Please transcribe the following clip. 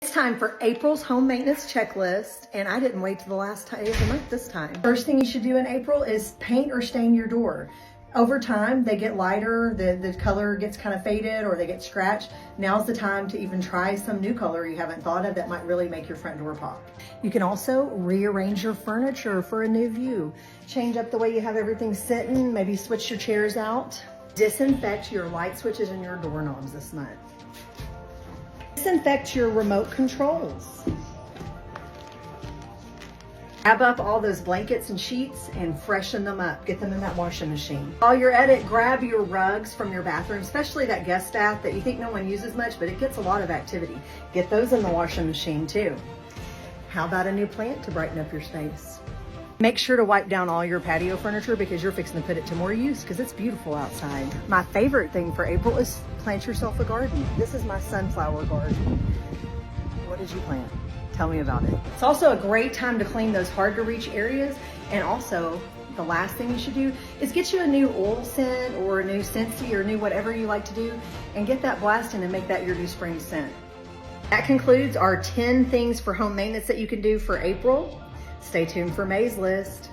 It's time for April's home maintenance checklist, and I didn't wait till the last day of the month this time. First thing you should do in April is paint or stain your door. Over time, they get lighter, the color gets kind of faded, or they get scratched. Now's the time to even try some new color you haven't thought of that might really make your front door pop. You can also rearrange your furniture for a new view. Change up the way you have everything sitting, maybe switch your chairs out. Disinfect your light switches and your doorknobs this month. Disinfect your remote controls. Grab up all those blankets and sheets and freshen them up. Get them in that washing machine. While you're at it, grab your rugs from your bathroom, especially that guest bath that you think no one uses much, but it gets a lot of activity. Get those in the washing machine too. How about a new plant to brighten up your space? Make sure to wipe down all your patio furniture because you're fixing to put it to more use because it's beautiful outside. My favorite thing for April is plant yourself a garden. This is my sunflower garden. What did you plant? Tell me about it. It's also a great time to clean those hard to reach areas. And also, the last thing you should do is get you a new oil scent or a new Scentsy or new whatever you like to do and get that blasting and make that your new spring scent. That concludes our 10 things for home maintenance that you can do for April. Stay tuned for May's list.